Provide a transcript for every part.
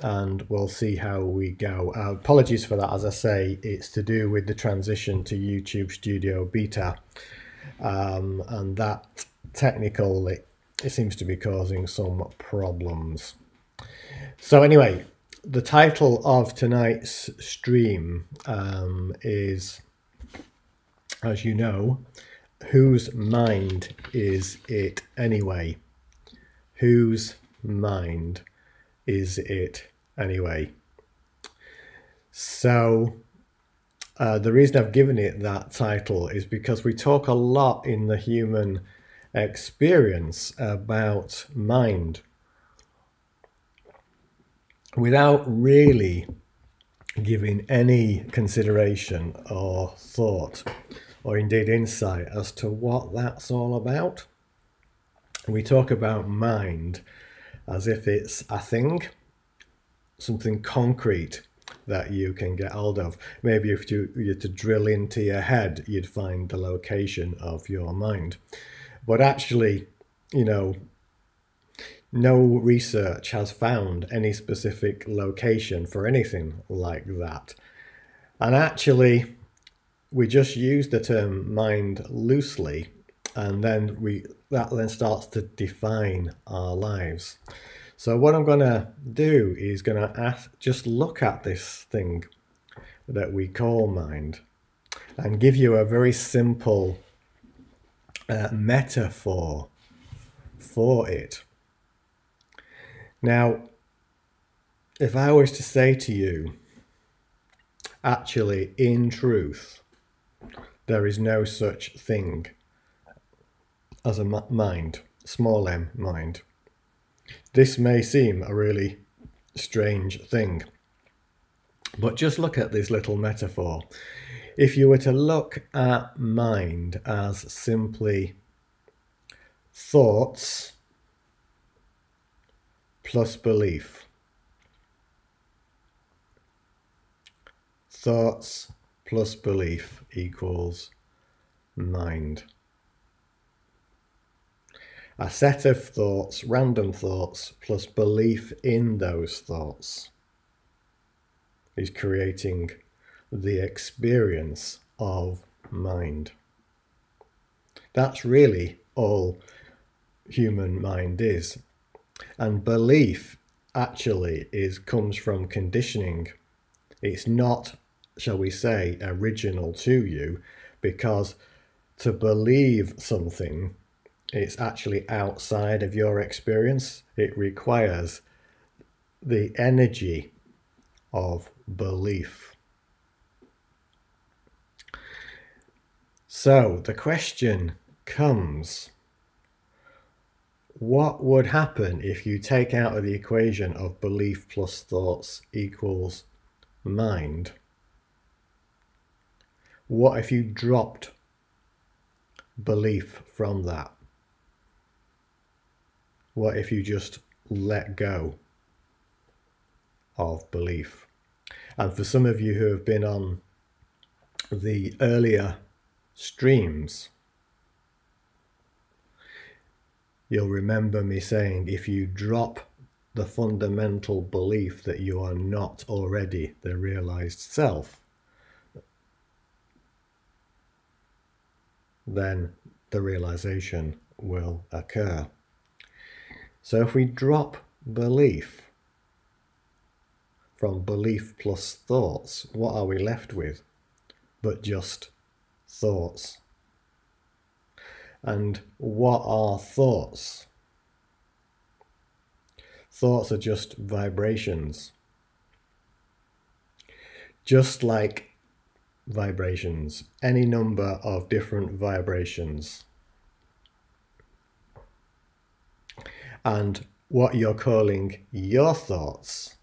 and we'll see how we go. Apologies for that. As I say, it's to do with the transition to YouTube Studio Beta, and that technical, it seems to be causing some problems. So anyway, the title of tonight's stream is, as you know, whose mind is it anyway? Whose mind is it anyway? So the reason I've given it that title is because we talk a lot in the human experience about mind without really giving any consideration or thought or indeed insight as to what that's all about. We talk about mind as if it's a thing, something concrete that you can get hold of. Maybe if you were to drill into your head, you'd find the location of your mind. But actually, you know, no research has found any specific location for anything like that. And actually, we just use the term mind loosely, and then that then starts to define our lives. So what I'm going to do is going to just look at this thing that we call mind and give you a very simple metaphor for it. Now, if I was to say to you, actually, in truth, there is no such thing as a mind, small m mind. This may seem a really strange thing, but just look at this little metaphor. If you were to look at mind as simply thoughts plus belief, thoughts plus belief equals mind. A set of thoughts, random thoughts, plus belief in those thoughts is creating the experience of mind. That's really all human mind is. And belief actually comes from conditioning. It's not, shall we say, original to you, because to believe something, it's actually outside of your experience. It requires the energy of belief. So the question comes, what would happen if you take out of the equation of belief plus thoughts equals mind? What if you dropped belief from that? What if you just let go of belief? And for some of you who have been on the earlier streams, you'll remember me saying, if you drop the fundamental belief that you are not already the realized self, then the realization will occur. So if we drop belief from belief plus thoughts, what are we left with but just thoughts? And what are thoughts? Thoughts are just vibrations. Just like vibrations, any number of different vibrations. And what you're calling your thoughts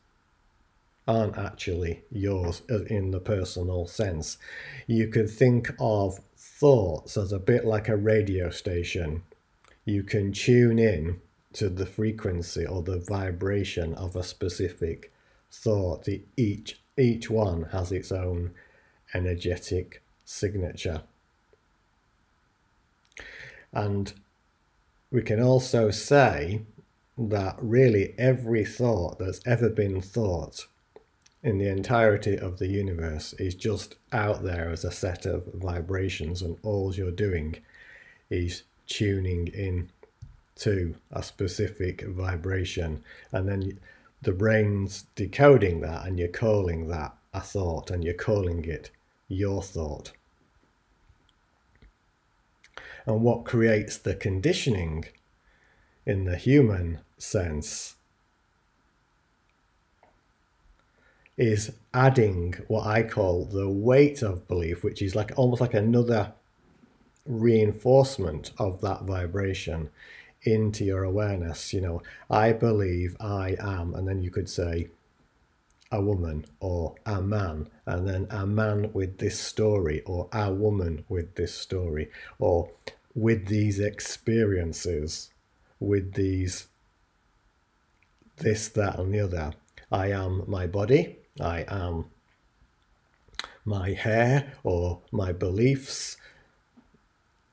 aren't actually yours in the personal sense. You could think of thoughts as a bit like a radio station. You can tune in to the frequency or the vibration of a specific thought. Each one has its own energetic signature. And we can also say that really every thought that's ever been thought in the entirety of the universe is just out there as a set of vibrations, and all you're doing is tuning in to a specific vibration, and then the brain's decoding that, and you're calling that a thought, and you're calling it your thought. And what creates the conditioning in the human sense is adding what I call the weight of belief, which is like almost like another reinforcement of that vibration into your awareness. You know, I believe I am, and then you could say a woman or a man, and then a man with this story, or a woman with this story, or with these experiences, with these this, that, and the other. I am my body, I am my hair, or my beliefs,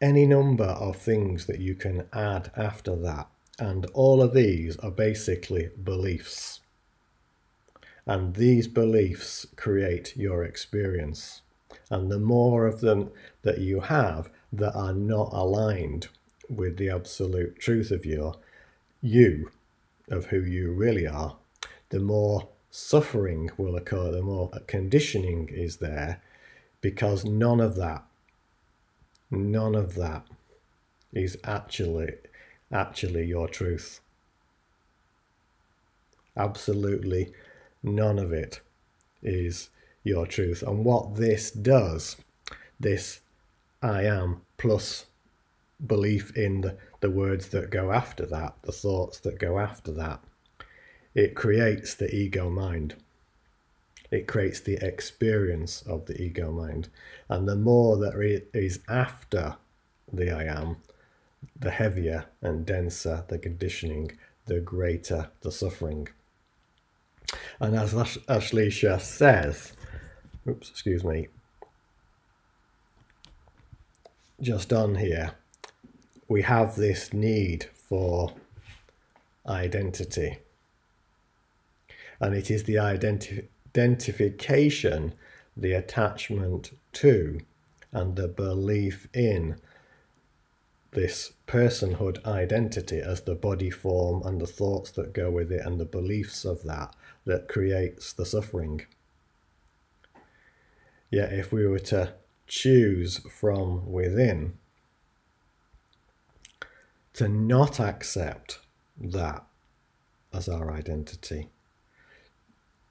any number of things that you can add after that. And all of these are basically beliefs. And these beliefs create your experience. And the more of them that you have that are not aligned with the absolute truth of you, of who you really are, the more suffering will occur, the more conditioning is there, because none of that is actually your truth. Absolutely none of it is your truth. And what this does, this I am plus belief in the words that go after that, the thoughts that go after that, it creates the ego mind. It creates the experience of the ego mind. And the more that it is after the I am, the heavier and denser the conditioning, the greater the suffering. And as Ashleisha says, just on here, we have this need for identity. And it is the identification, the attachment to, and the belief in this personhood identity as the body form and the thoughts that go with it and the beliefs of that creates the suffering. Yet if we were to choose from within to not accept that as our identity,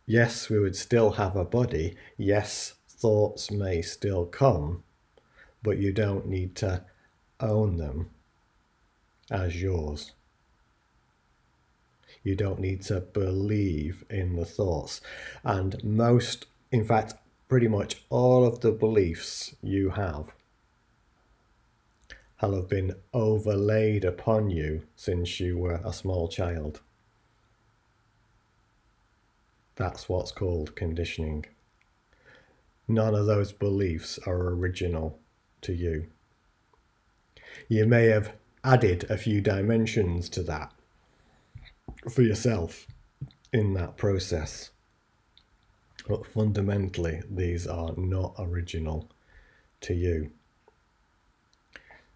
yes, we would still have a body. Yes, thoughts may still come, but you don't need to own them as yours. You don't need to believe in the thoughts. And most, in fact, pretty much all of the beliefs you have been overlaid upon you since you were a small child. That's what's called conditioning. None of those beliefs are original to you. You may have added a few dimensions to that for yourself in that process, but fundamentally these are not original to you.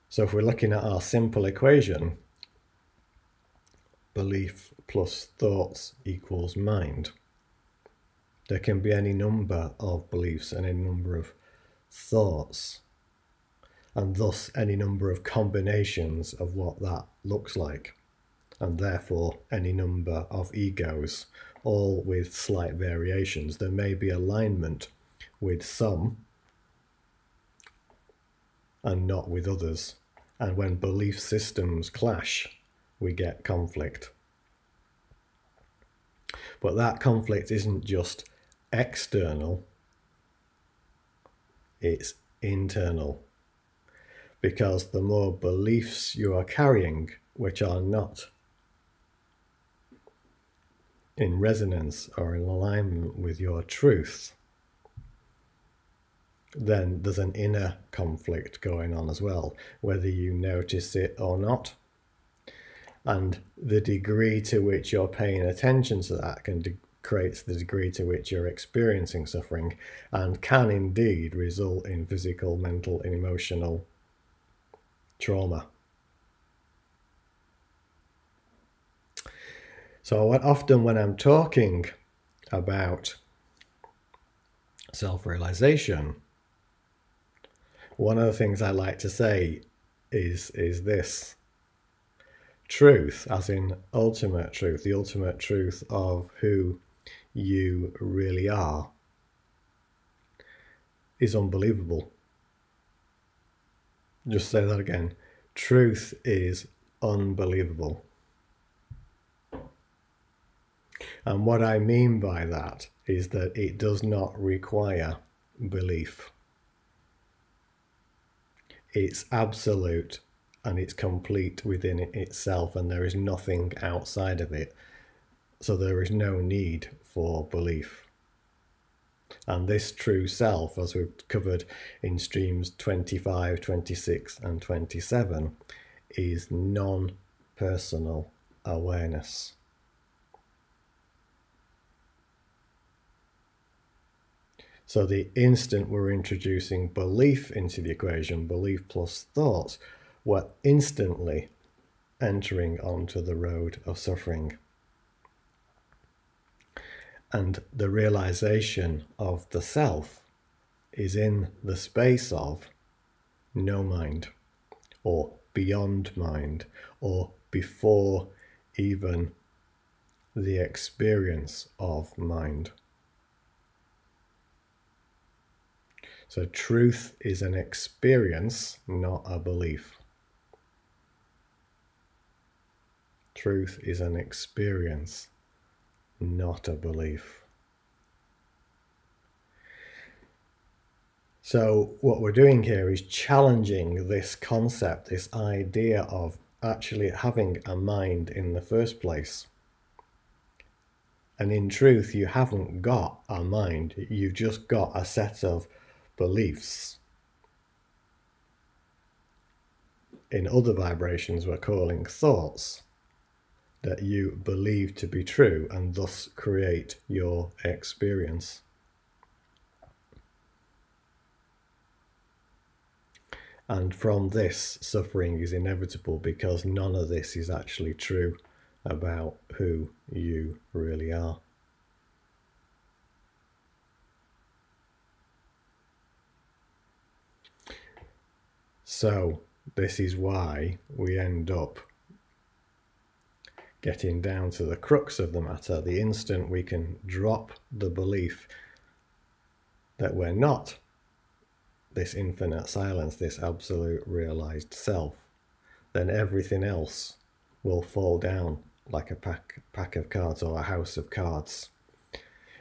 So if we're looking at our simple equation, belief plus thoughts equals mind, there can be any number of beliefs and any number of thoughts, and thus any number of combinations of what that looks like, and therefore any number of egos, all with slight variations. There may be alignment with some and not with others. And when belief systems clash, we get conflict. But that conflict isn't just external, it's internal. Because the more beliefs you are carrying, which are not in resonance or in alignment with your truth, then there's an inner conflict going on as well, whether you notice it or not. And the degree to which you're paying attention to that creates the degree to which you're experiencing suffering, and can indeed result in physical, mental, and emotional trauma. So often when I'm talking about self-realization, one of the things I like to say is this: truth, as in ultimate truth, the ultimate truth of who you really are, is unbelievable. Just say that again. Truth is unbelievable. And what I mean by that is that it does not require belief. It's absolute and it's complete within itself, and there is nothing outside of it. So there is no need for belief. And this true self, as we've covered in streams 25, 26, and 27, is non-personal awareness. So the instant we're introducing belief into the equation, belief plus thought, we're instantly entering onto the road of suffering. And the realization of the self is in the space of no mind, or beyond mind, or before even the experience of mind. So truth is an experience, not a belief. Truth is an experience, not a belief. So what we're doing here is challenging this concept, this idea of actually having a mind in the first place. And in truth, you haven't got a mind, you've just got a set of beliefs. In other vibrations, we're calling thoughts that you believe to be true and thus create your experience. And from this, suffering is inevitable, because none of this is actually true about who you really are. So this is why we end up getting down to the crux of the matter. The instant we can drop the belief that we're not this infinite silence, this absolute realized self, then everything else will fall down like a pack of cards, or a house of cards.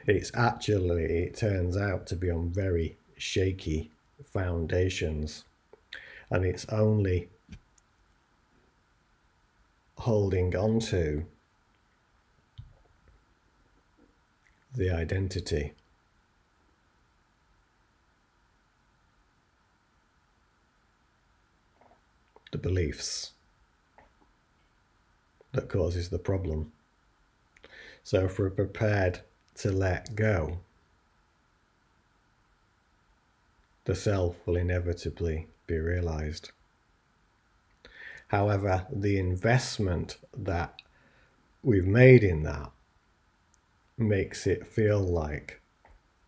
It turns out to be on very shaky foundations, and it's only holding on to the identity, the beliefs, that causes the problem. So if we're prepared to let go, the self will inevitably be realized. However, the investment that we've made in that makes it feel like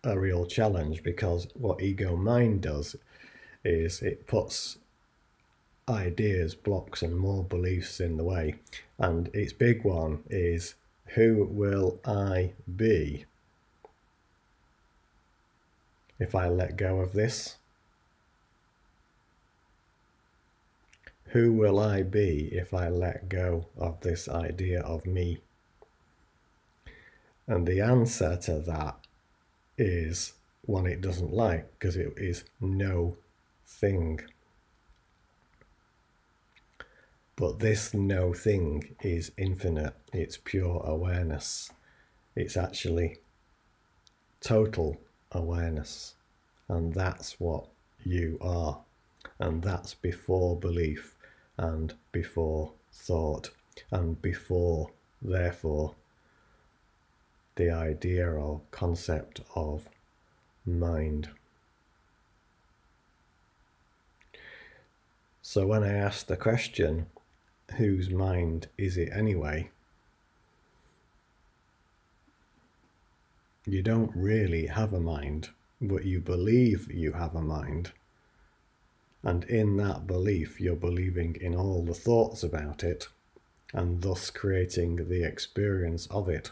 a real challenge, because what ego mind does is it puts ideas, blocks, and more beliefs in the way. And its big one is, who will I be if I let go of this? Who will I be if I let go of this idea of me? And the answer to that is one it doesn't like, because it is no thing. But this no thing is infinite. It's pure awareness. It's actually total awareness. And that's what you are. And that's before belief and before thought. and before, therefore, the idea or concept of mind. So when I ask the question, whose mind is it anyway? You don't really have a mind, but you believe you have a mind. And in that belief, you're believing in all the thoughts about it, and thus creating the experience of it.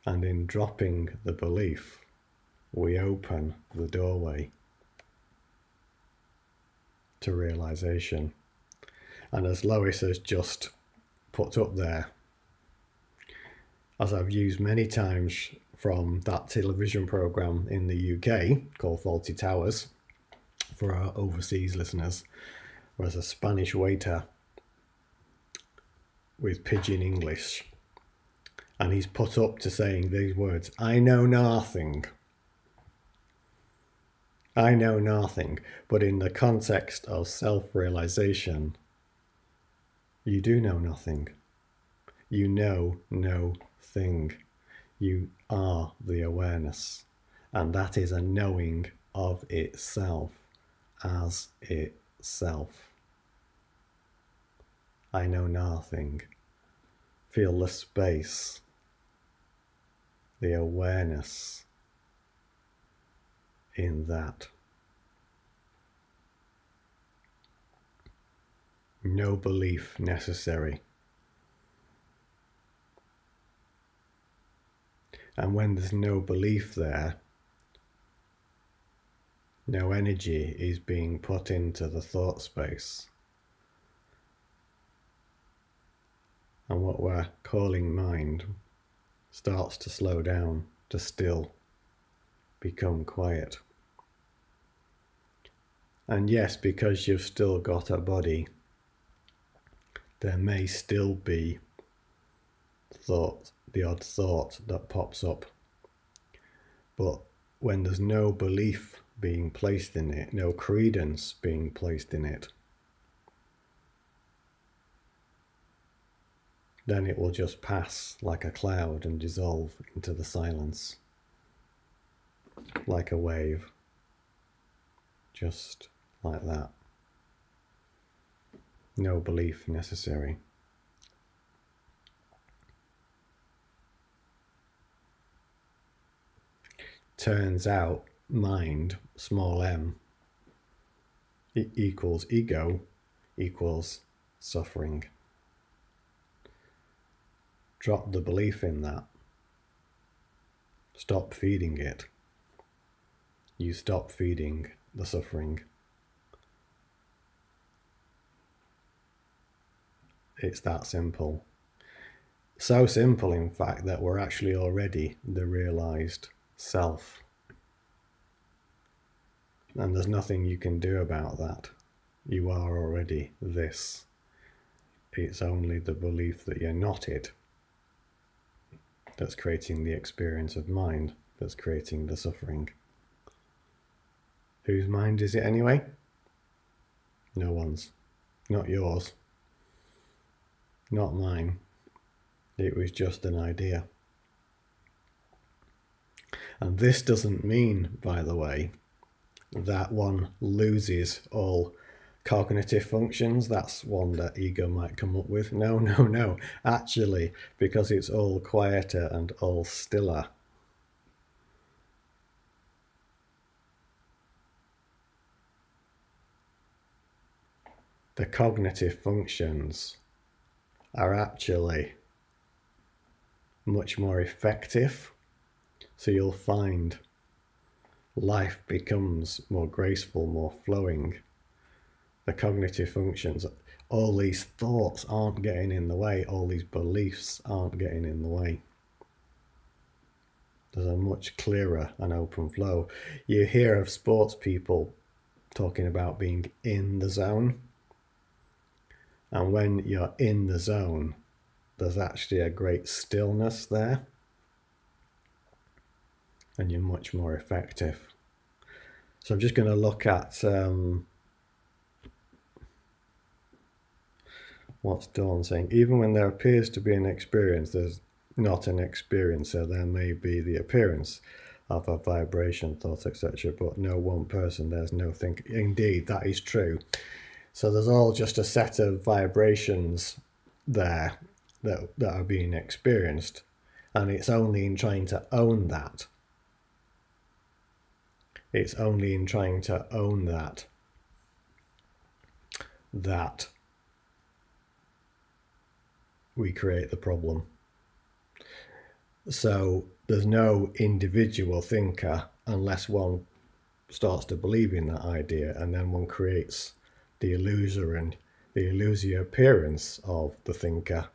And in dropping the belief, we open the doorway to realization. And as Lois has just put up there, as I've used many times from that television program in the UK called Fawlty Towers, for our overseas listeners, was a Spanish waiter with pidgin English. And he's put up to saying these words, I know nothing. I know nothing. But in the context of self-realization, you do know nothing. You know no thing. You are the awareness. And that is a knowing of itself as itself. I know nothing. Feel the space, the awareness in that. No belief necessary. And when there's no belief there, no energy is being put into the thought space. And what we're calling mind starts to slow down, to still, become quiet. And yes, because you've still got a body, there may still be thought, the odd thought that pops up. But when there's no belief being placed in it, no credence being placed in it, then it will just pass like a cloud and dissolve into the silence, like a wave, just like that. No belief necessary. Turns out mind, small m, equals ego, equals suffering. Drop the belief in that. Stop feeding it. You stop feeding the suffering. It's that simple. So simple, in fact, that we're actually already the realized self. And there's nothing you can do about that. You are already this. It's only the belief that you're not it that's creating the experience of mind, that's creating the suffering. Whose mind is it anyway? No one's. Not yours. Not mine. It was just an idea. And this doesn't mean, by the way, that one loses all cognitive functions. That's one that ego might come up with. No. Actually, because it's all quieter and all stiller, the cognitive functions are actually much more effective. So you'll find life becomes more graceful, more flowing. The cognitive functions, all these thoughts aren't getting in the way, all these beliefs aren't getting in the way. There's a much clearer and open flow. You hear of sports people talking about being in the zone. And when you're in the zone, there's actually a great stillness there. And you're much more effective. So I'm just going to look at What's Dawn saying? Even when there appears to be an experience, there's not an experiencer. There may be the appearance of a vibration, thought, etc., but no one person. There's no thing. Indeed, that is true. So there's all just a set of vibrations there that are being experienced, and it's only in trying to own that. It's only in trying to own that we create the problem. So there's no individual thinker unless one starts to believe in that idea, and then one creates the illusory appearance of the thinker,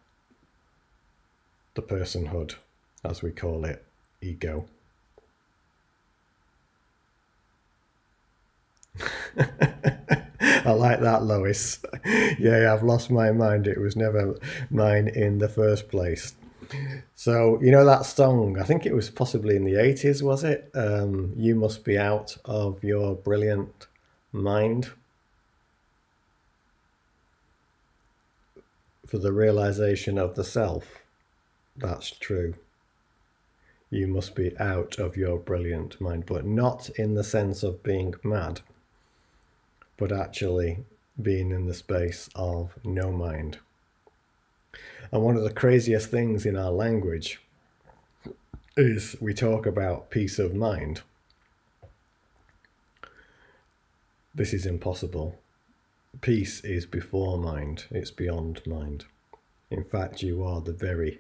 the personhood, as we call it, ego. I like that, Lois. Yeah, I've lost my mind. It was never mine in the first place. So, you know that song, I think it was possibly in the 80s, was it? You must be out of your brilliant mind for the realization of the self. That's true. You must be out of your brilliant mind, but not in the sense of being mad, but actually being in the space of no mind. And one of the craziest things in our language is we talk about peace of mind. This is impossible. Peace is before mind. It's beyond mind. In fact, you are the very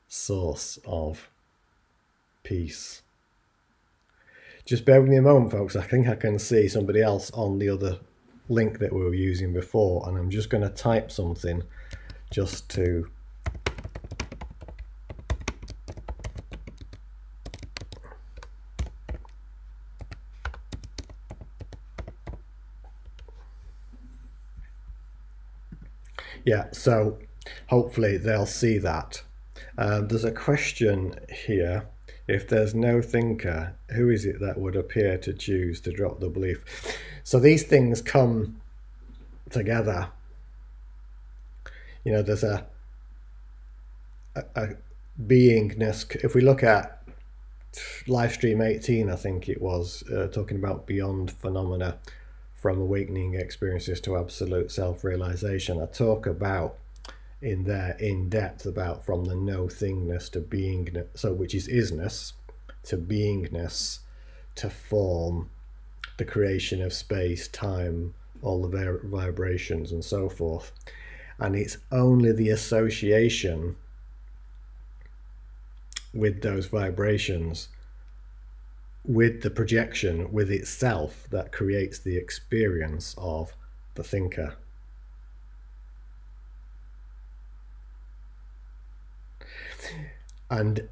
source of peace. Just bear with me a moment, folks. I think I can see somebody else on the other link that we were using before, and I'm just going to type something just to so hopefully they'll see that. There's a question here. If there's no thinker, who is it that would appear to choose to drop the belief? So these things come together. You know, there's a beingness. If we look at live stream 18, I think it was, talking about beyond phenomena, from awakening experiences to absolute self-realization, I talk about in there in depth about from the no thingness to beingness, so which is isness, to beingness, to form, the creation of space, time, all the vibrations and so forth. And it's only the association with those vibrations, with the projection, with itself, that creates the experience of the thinker. And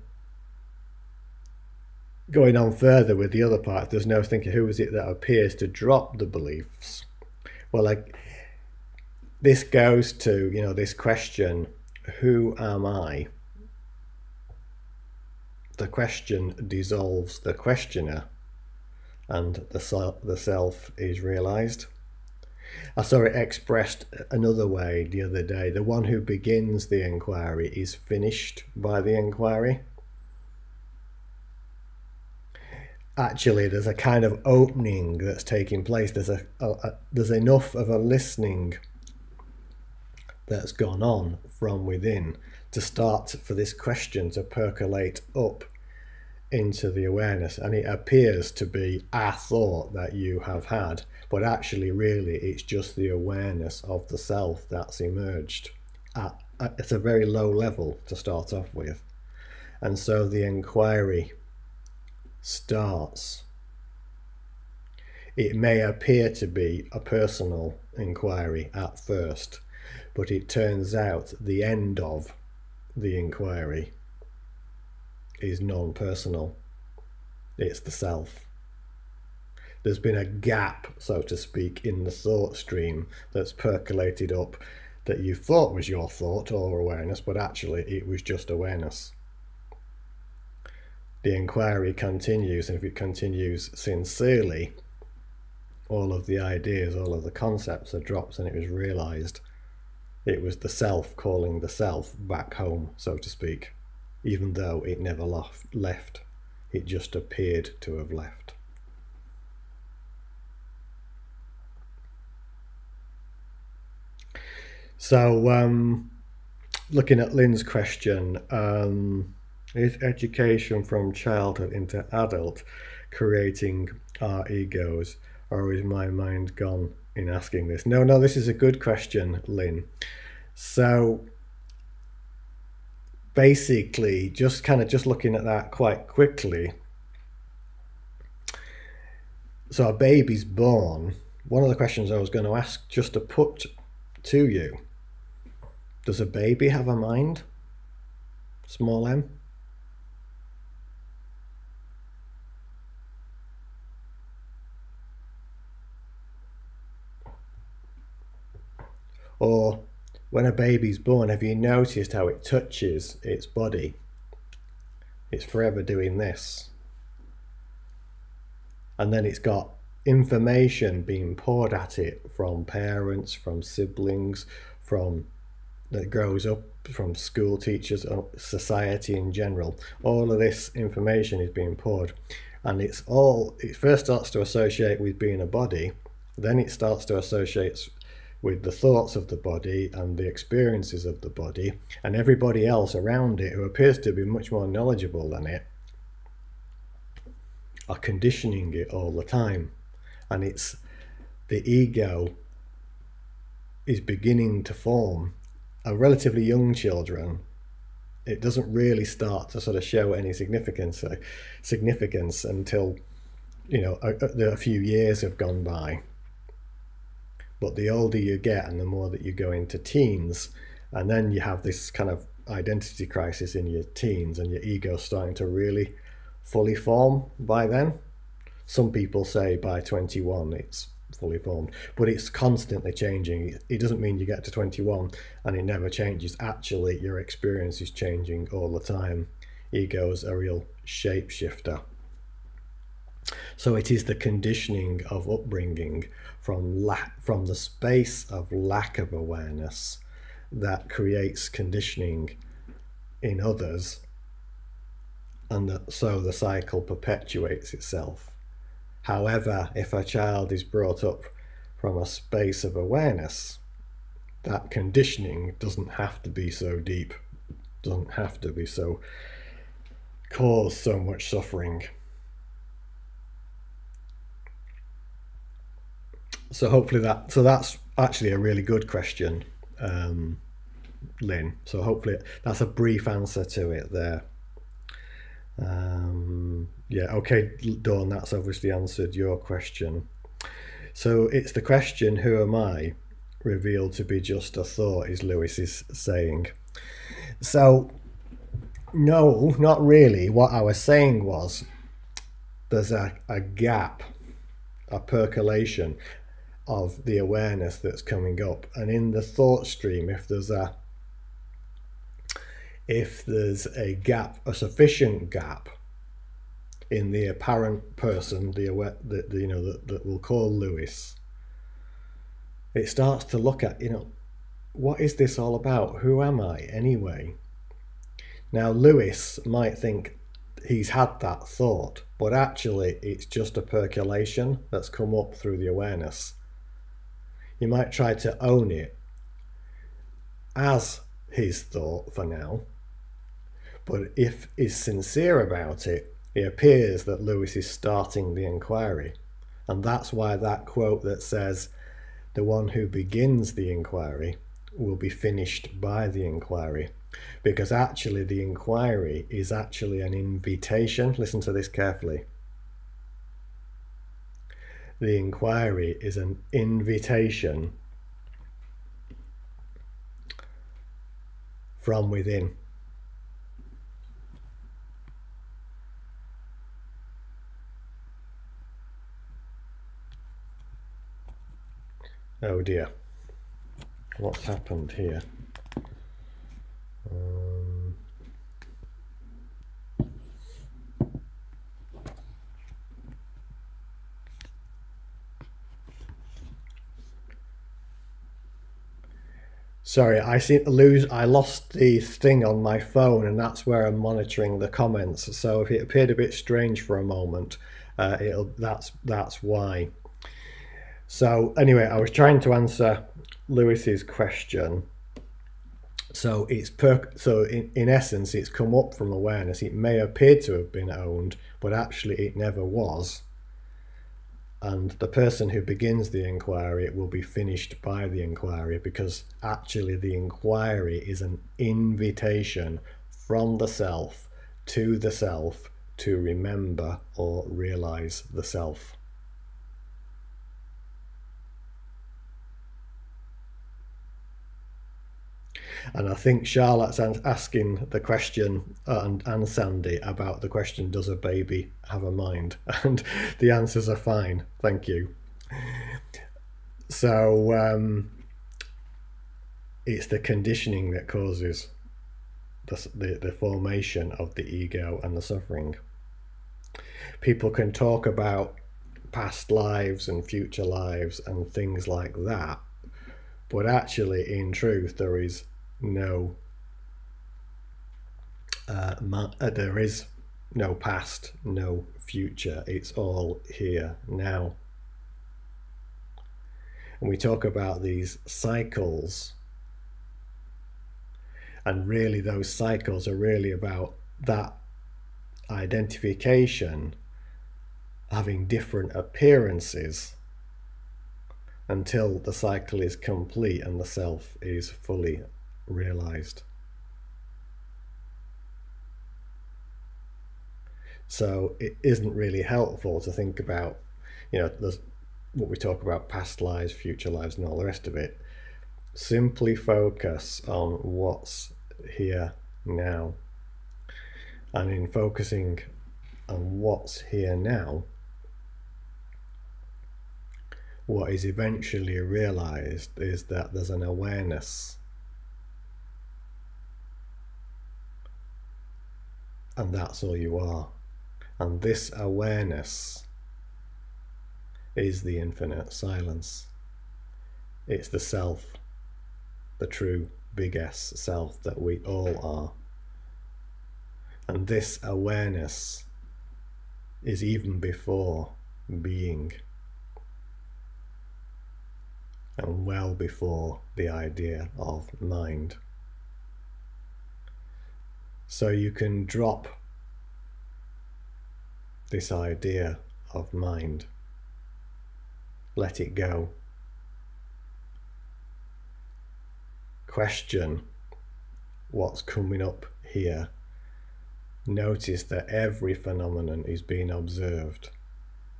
going on further with the other part, there's no thinker, who is it that appears to drop the beliefs? Well, like, this goes to, you know, this question, who am I? The question dissolves the questioner, and the self is realized. I saw it expressed another way the other day. The one who begins the inquiry is finished by the inquiry. Actually, there's a kind of opening that's taking place. There's enough of a listening that's gone on from within to start for this question to percolate up into the awareness, and it appears to be a thought that you have had, but actually really it's just the awareness of the self that's emerged at a very low level to start off with. And so the inquiry starts. It may appear to be a personal inquiry at first, but it turns out the end of the inquiry is non-personal. It's the self. There's been a gap, so to speak, in the thought stream that's percolated up that you thought was your thought or awareness, but actually it was just awareness. The inquiry continues, and if it continues sincerely, all of the ideas, all of the concepts are dropped, and it was realized It was the self calling the self back home, so to speak, even though it never left. It just appeared to have left. So, looking at Lynn's question, is education from childhood into adult creating our egos, or is my mind gone in asking this? No, this is a good question, Lynn. So basically, just looking at that quite quickly. So a baby's born. One of the questions I was going to ask, just to put to you, does a baby have a mind? Small m? Or when a baby's born, have you noticed how it touches its body? It's forever doing this. And then it's got information being poured at it from parents, from siblings, from that grows up, from school teachers, society in general. All of this information is being poured, and it first starts to associate with being a body, then it starts to associate with the thoughts of the body and the experiences of the body, and everybody else around it who appears to be much more knowledgeable than it are conditioning it all the time. And it's the ego is beginning to form. A relatively young children, it doesn't really start to sort of show any significance until a few years have gone by. But the older you get and the more that you go into teens, and then you have this kind of identity crisis in your teens, and your ego's starting to really fully form by then. Some people say by 21 it's fully formed, but it's constantly changing. It doesn't mean you get to 21 and it never changes. Actually, your experience is changing all the time. Ego's a real shapeshifter. So it is the conditioning of upbringing from the space of lack of awareness that creates conditioning in others, and so the cycle perpetuates itself. However, if a child is brought up from a space of awareness, that conditioning doesn't have to be so deep, doesn't have to be so cause so much suffering. So hopefully that's actually a really good question, Lynn. So hopefully that's a brief answer to it there. Yeah, okay, Dawn, that's obviously answered your question. So it's the question, who am I, revealed to be just a thought, is Lewis's saying. So no, not really. What I was saying was there's a gap, a percolation of the awareness that's coming up, and in the thought stream, if there's a gap, a sufficient gap in the apparent person, that we'll call Lewis, it starts to look at, what is this all about? Who am I anyway? Now, Lewis might think he's had that thought, but actually it's just a percolation that's come up through the awareness. He might try to own it as his thought for now, but if he's sincere about it, it appears that Lewis is starting the inquiry. And that's why that quote that says, the one who begins the inquiry will be finished by the inquiry. Because actually the inquiry is actually an invitation. Listen to this carefully. The inquiry is an invitation from within. Oh dear, what's happened here? Sorry, I lost the thing on my phone, and that's where I'm monitoring the comments. So if it appeared a bit strange for a moment, that's why. So anyway, I was trying to answer Lewis's question. So in essence, it's come up from awareness. It may appear to have been owned, but actually it never was. And the person who begins the inquiry will be finished by the inquiry, because actually the inquiry is an invitation from the self to the self to remember or realize the self. And I think Charlotte's asking the question, and Sandy, about the question, does a baby have a mind? And the answers are fine, thank you. So it's the conditioning that causes the formation of the ego and the suffering. People can talk about past lives and future lives and things like that, but actually in truth there is no past, no future. It's all here now. And we talk about these cycles, and really those cycles are really about that identification having different appearances until the cycle is complete and the self is fully realized. So it isn't really helpful to think about, there's what we talk about, past lives, future lives, and all the rest of it. Simply focus on what's here now. And in focusing on what's here now, what is eventually realized is that there's an awareness. And that's all you are. And this awareness is the infinite silence. It's the self, the true big S self that we all are. And this awareness is even before being, and well before the idea of mind. So you can drop this idea of mind, let it go. Question what's coming up here. Notice that every phenomenon is being observed,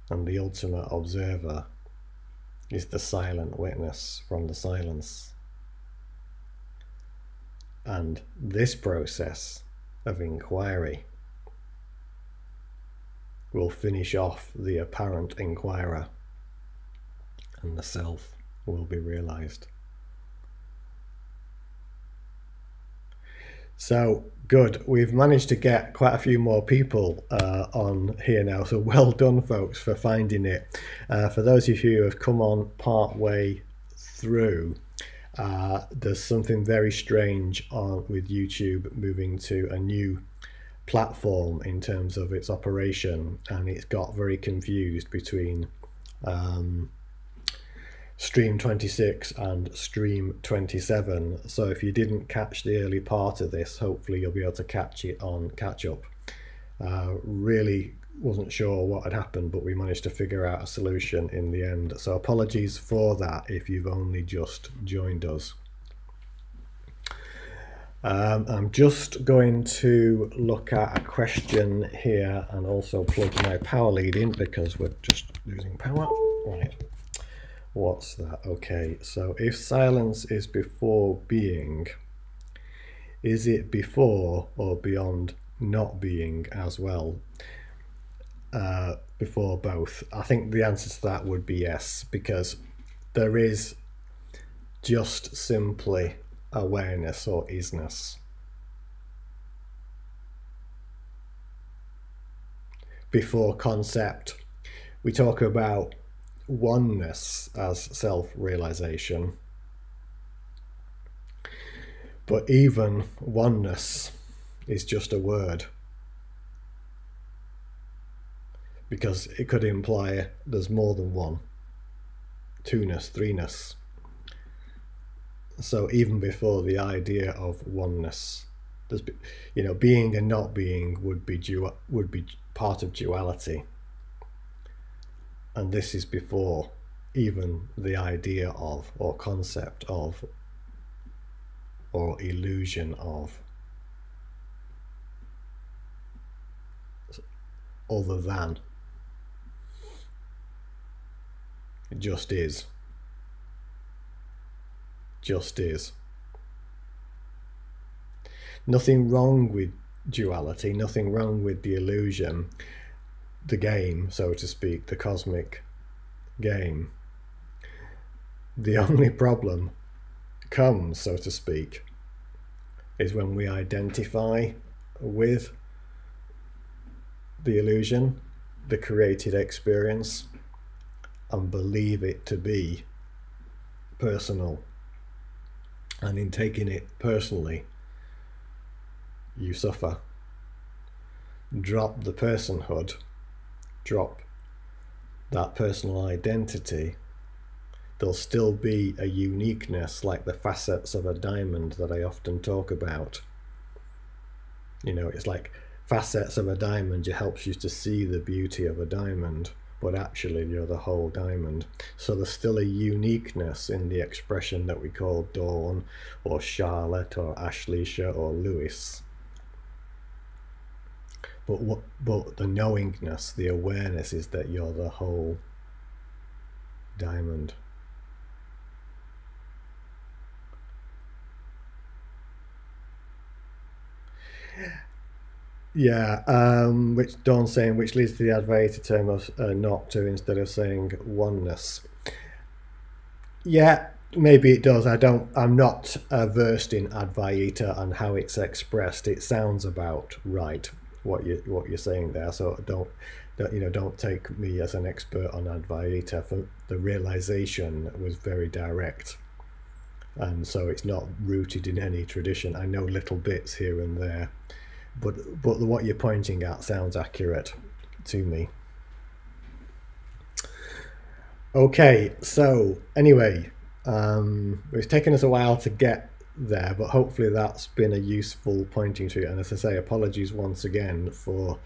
and the ultimate observer is the silent witness from the silence. And this process of inquiry will finish off the apparent inquirer, and the self will be realized. So good, we've managed to get quite a few more people on here now, so well done folks for finding it. For those of you who have come on part way through, there's something very strange with YouTube moving to a new platform in terms of its operation, and it's got very confused between stream 26 and stream 27. So if you didn't catch the early part of this, hopefully you'll be able to catch it on catch up. Really wasn't sure what had happened, but we managed to figure out a solution in the end. So apologies for that if you've only just joined us. I'm just going to look at a question here and also plug my power lead in because we're just losing power. Right, what's that? Okay, so if silence is before being, is it before or beyond not being as well? Before both? I think the answer to that would be yes, because there is just simply awareness or isness. Before concept, we talk about oneness as self-realization. But even oneness is just a word, because it could imply there's more than one, two-ness, three-ness. So even before the idea of oneness, there's, being and not being would be part of duality, and this is before even the idea of, or concept of, or illusion of other than. It just is. Just is. Nothing wrong with duality, nothing wrong with the illusion, the game, so to speak, the cosmic game. The only problem comes, so to speak, is when we identify with the illusion, the created experience, and believe it to be personal. And in taking it personally, you suffer. Drop the personhood, drop that personal identity. There'll still be a uniqueness, like the facets of a diamond that I often talk about. It's like facets of a diamond. It helps you to see the beauty of a diamond, but actually you're the whole diamond. So there's still a uniqueness in the expression that we call Dawn, or Charlotte, or Ashleisha, or Lewis. But the knowingness, the awareness is that you're the whole diamond. Yeah, which Dawn's saying, which leads to the Advaita term of not to instead of saying oneness. Yeah, maybe it does. I'm not versed in Advaita and how it's expressed. It sounds about right what you're saying there. So don't take me as an expert on Advaita. For the realization was very direct, and so it's not rooted in any tradition. I know little bits here and there, but what you're pointing at sounds accurate to me. Okay, so anyway, it's taken us a while to get there, but hopefully that's been a useful pointing to. And as I say, apologies once again for